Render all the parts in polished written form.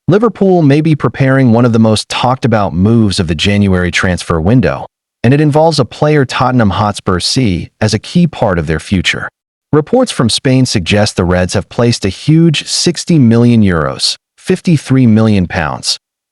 Liverpool may be preparing one of the most talked about moves of the January transfer window, and it involves a player Tottenham Hotspur see as a key part of their future. Reports from Spain suggest the Reds have placed a huge €60 million, £53 million,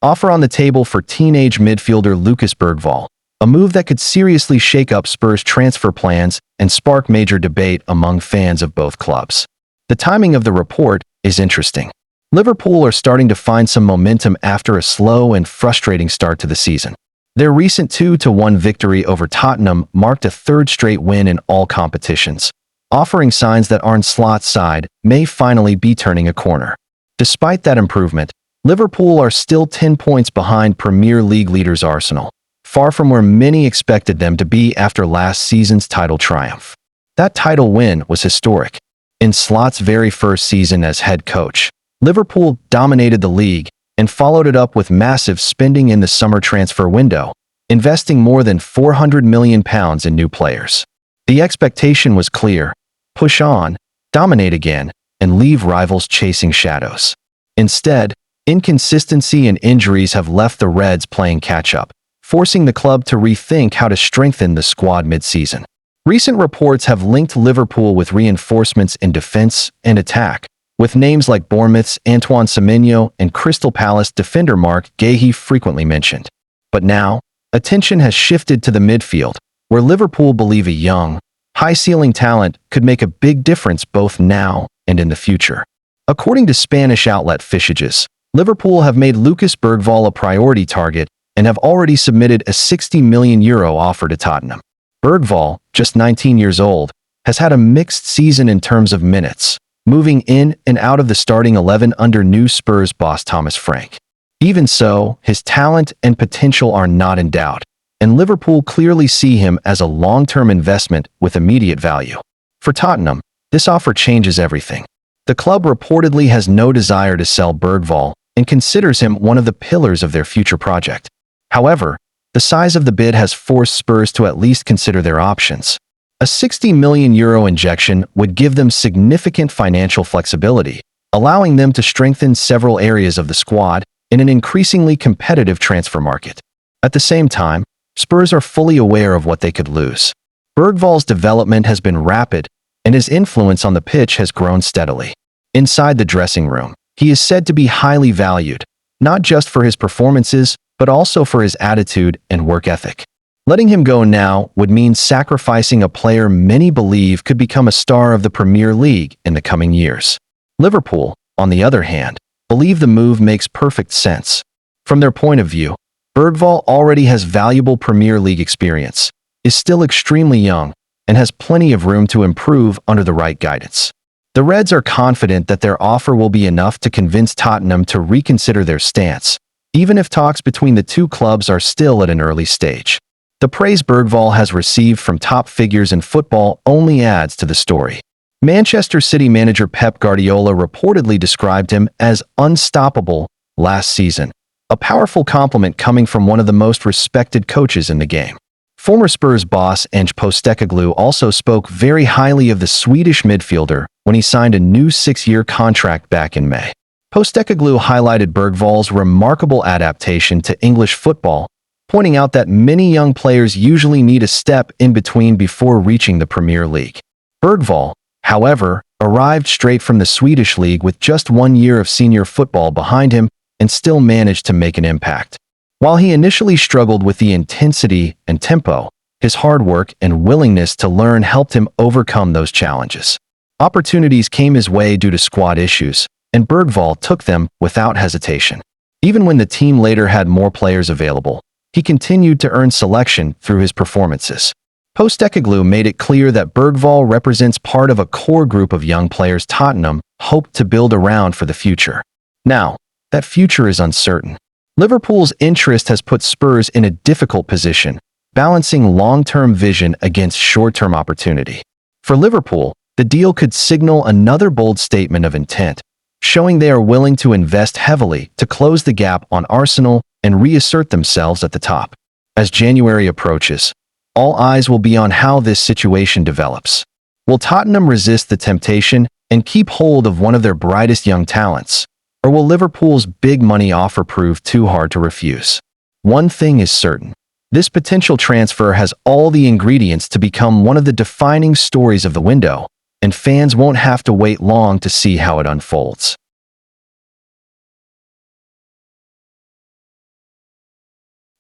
offer on the table for teenage midfielder Lucas Bergvall, a move that could seriously shake up Spurs' transfer plans and spark major debate among fans of both clubs. The timing of the report is interesting. Liverpool are starting to find some momentum after a slow and frustrating start to the season. Their recent 2-1 victory over Tottenham marked a third straight win in all competitions, offering signs that Arne Slot's side may finally be turning a corner. Despite that improvement, Liverpool are still 10 points behind Premier League leaders Arsenal, far from where many expected them to be after last season's title triumph. That title win was historic. In Slot's very first season as head coach, Liverpool dominated the league and followed it up with massive spending in the summer transfer window, investing more than £400 million in new players. The expectation was clear: push on, dominate again, and leave rivals chasing shadows. Instead, inconsistency and injuries have left the Reds playing catch-up, forcing the club to rethink how to strengthen the squad mid-season. Recent reports have linked Liverpool with reinforcements in defense and attack, with names like Bournemouth's Antoine Semenyo and Crystal Palace defender Mark Guéhi frequently mentioned. But now, attention has shifted to the midfield, where Liverpool believe a young, high-ceiling talent could make a big difference both now and in the future. According to Spanish outlet Fichajes, Liverpool have made Lucas Bergvall a priority target and have already submitted a €60 million offer to Tottenham. Bergvall, just 19 years old, has had a mixed season in terms of minutes, moving in and out of the starting 11 under new Spurs boss Thomas Frank. Even so, his talent and potential are not in doubt, and Liverpool clearly see him as a long-term investment with immediate value. For Tottenham, this offer changes everything. The club reportedly has no desire to sell Bergvall and considers him one of the pillars of their future project. However, the size of the bid has forced Spurs to at least consider their options. A €60 million injection would give them significant financial flexibility, allowing them to strengthen several areas of the squad in an increasingly competitive transfer market. At the same time, Spurs are fully aware of what they could lose. Bergvall's development has been rapid, and his influence on the pitch has grown steadily. Inside the dressing room, he is said to be highly valued, not just for his performances, but also for his attitude and work ethic. Letting him go now would mean sacrificing a player many believe could become a star of the Premier League in the coming years. Liverpool, on the other hand, believe the move makes perfect sense. From their point of view, Bergvall already has valuable Premier League experience, is still extremely young, and has plenty of room to improve under the right guidance. The Reds are confident that their offer will be enough to convince Tottenham to reconsider their stance, even if talks between the two clubs are still at an early stage. The praise Bergvall has received from top figures in football only adds to the story. Manchester City manager Pep Guardiola reportedly described him as unstoppable last season, a powerful compliment coming from one of the most respected coaches in the game. Former Spurs boss Ange Postecoglou also spoke very highly of the Swedish midfielder when he signed a new 6-year contract back in May. Postecoglou highlighted Bergvall's remarkable adaptation to English football, pointing out that many young players usually need a step in between before reaching the Premier League. Bergvall, however, arrived straight from the Swedish league with just 1 year of senior football behind him and still managed to make an impact. While he initially struggled with the intensity and tempo, his hard work and willingness to learn helped him overcome those challenges. Opportunities came his way due to squad issues, and Bergvall took them without hesitation. Even when the team later had more players available, he continued to earn selection through his performances. Postecoglou made it clear that Bergvall represents part of a core group of young players Tottenham hoped to build around for the future. Now, that future is uncertain. Liverpool's interest has put Spurs in a difficult position, balancing long-term vision against short-term opportunity. For Liverpool, the deal could signal another bold statement of intent, showing they are willing to invest heavily to close the gap on Arsenal and reassert themselves at the top. As January approaches, all eyes will be on how this situation develops. Will Tottenham resist the temptation and keep hold of one of their brightest young talents, Or will Liverpool's big money offer prove too hard to refuse? One thing is certain. This potential transfer has all the ingredients to become one of the defining stories of the window, and fans won't have to wait long to see how it unfolds.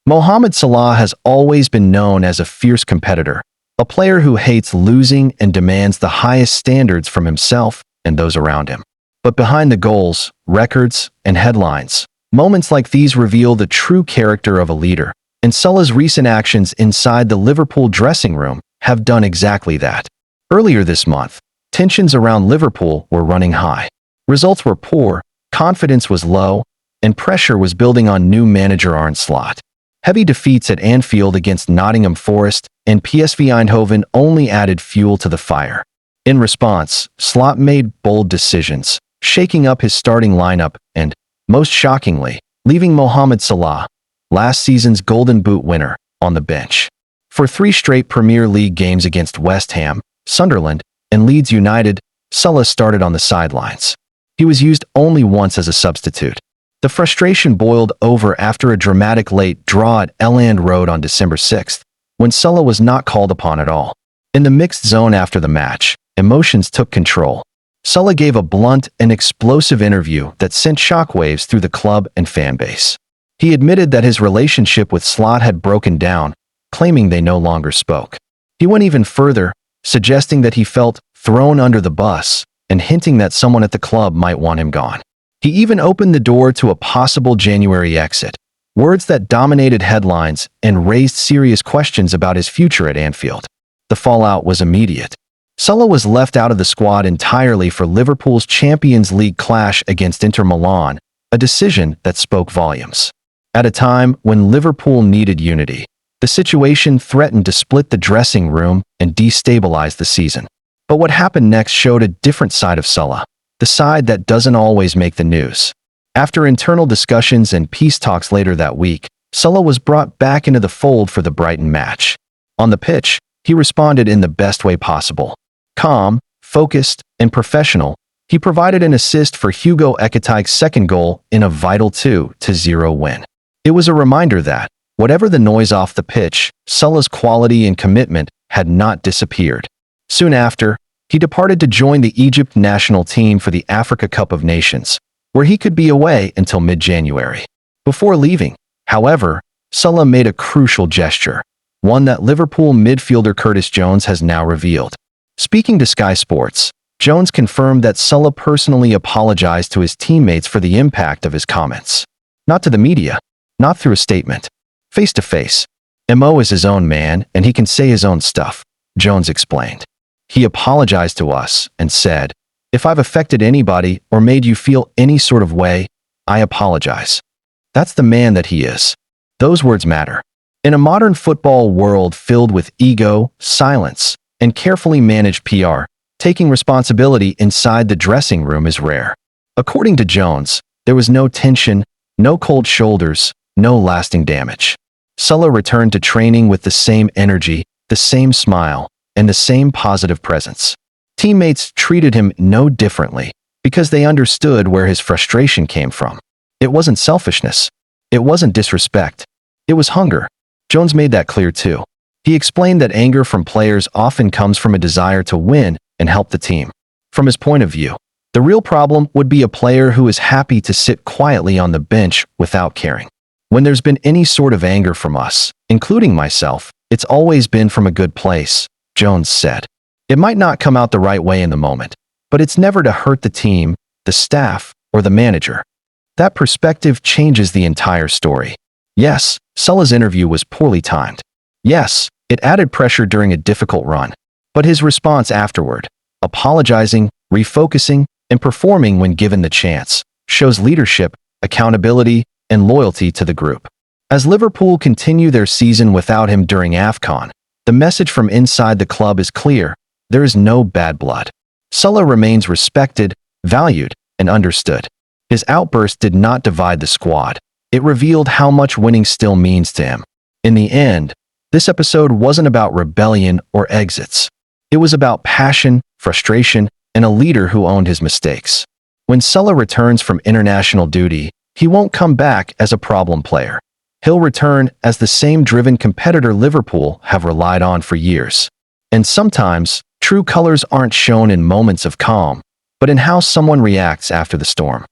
Mohamed Salah has always been known as a fierce competitor, a player who hates losing and demands the highest standards from himself and those around him. But behind the goals, records, and headlines, moments like these reveal the true character of a leader, and Salah's recent actions inside the Liverpool dressing room have done exactly that. Earlier this month, tensions around Liverpool were running high. Results were poor, confidence was low, and pressure was building on new manager Arne Slot. Heavy defeats at Anfield against Nottingham Forest and PSV Eindhoven only added fuel to the fire. In response, Slot made bold decisions, shaking up his starting lineup and, most shockingly, leaving Mohamed Salah, last season's Golden Boot winner, on the bench. For 3 straight Premier League games against West Ham, Sunderland, and Leeds United, Salah started on the sidelines. He was used only once as a substitute. The frustration boiled over after a dramatic late draw at Elland Road on December 6, when Salah was not called upon at all. In the mixed zone after the match, emotions took control. Salah gave a blunt and explosive interview that sent shockwaves through the club and fan base. He admitted that his relationship with Slot had broken down, claiming they no longer spoke. He went even further, suggesting that he felt thrown under the bus and hinting that someone at the club might want him gone. He even opened the door to a possible January exit, words that dominated headlines and raised serious questions about his future at Anfield. The fallout was immediate. Salah was left out of the squad entirely for Liverpool's Champions League clash against Inter Milan, a decision that spoke volumes. At a time when Liverpool needed unity, the situation threatened to split the dressing room and destabilize the season. But what happened next showed a different side of Salah, the side that doesn't always make the news. After internal discussions and peace talks later that week, Salah was brought back into the fold for the Brighton match. On the pitch, he responded in the best way possible. Calm, focused, and professional, he provided an assist for Hugo Ekitike's second goal in a vital 2-0 win. It was a reminder that, whatever the noise off the pitch, Salah's quality and commitment had not disappeared. Soon after, he departed to join the Egypt national team for the Africa Cup of Nations, where he could be away until mid-January. Before leaving, however, Salah made a crucial gesture, one that Liverpool midfielder Curtis Jones has now revealed. Speaking to Sky Sports, Jones confirmed that Salah personally apologized to his teammates for the impact of his comments. Not to the media, not through a statement. Face to face. Mo is his own man and he can say his own stuff, Jones explained. He apologized to us and said, "If I've affected anybody or made you feel any sort of way, I apologize." That's the man that he is. Those words matter. In a modern football world filled with ego, silence, and carefully managed PR, taking responsibility inside the dressing room is rare. According to Jones, there was no tension, no cold shoulders, no lasting damage. Salah returned to training with the same energy, the same smile, and the same positive presence. Teammates treated him no differently because they understood where his frustration came from. It wasn't selfishness. It wasn't disrespect. It was hunger. Jones made that clear too. He explained that anger from players often comes from a desire to win and help the team. From his point of view, the real problem would be a player who is happy to sit quietly on the bench without caring. When there's been any sort of anger from us, including myself, it's always been from a good place, Jones said. It might not come out the right way in the moment, but it's never to hurt the team, the staff, or the manager. That perspective changes the entire story. Yes, Salah's interview was poorly timed. Yes, it added pressure during a difficult run. But his response afterward, apologizing, refocusing, and performing when given the chance, shows leadership, accountability, and loyalty to the group. As Liverpool continue their season without him during AFCON, the message from inside the club is clear: there is no bad blood. Salah remains respected, valued, and understood. His outburst did not divide the squad. It revealed how much winning still means to him. In the end, this episode wasn't about rebellion or exits. It was about passion, frustration, and a leader who owned his mistakes. When Salah returns from international duty, he won't come back as a problem player. He'll return as the same driven competitor Liverpool have relied on for years. And sometimes, true colors aren't shown in moments of calm, but in how someone reacts after the storm.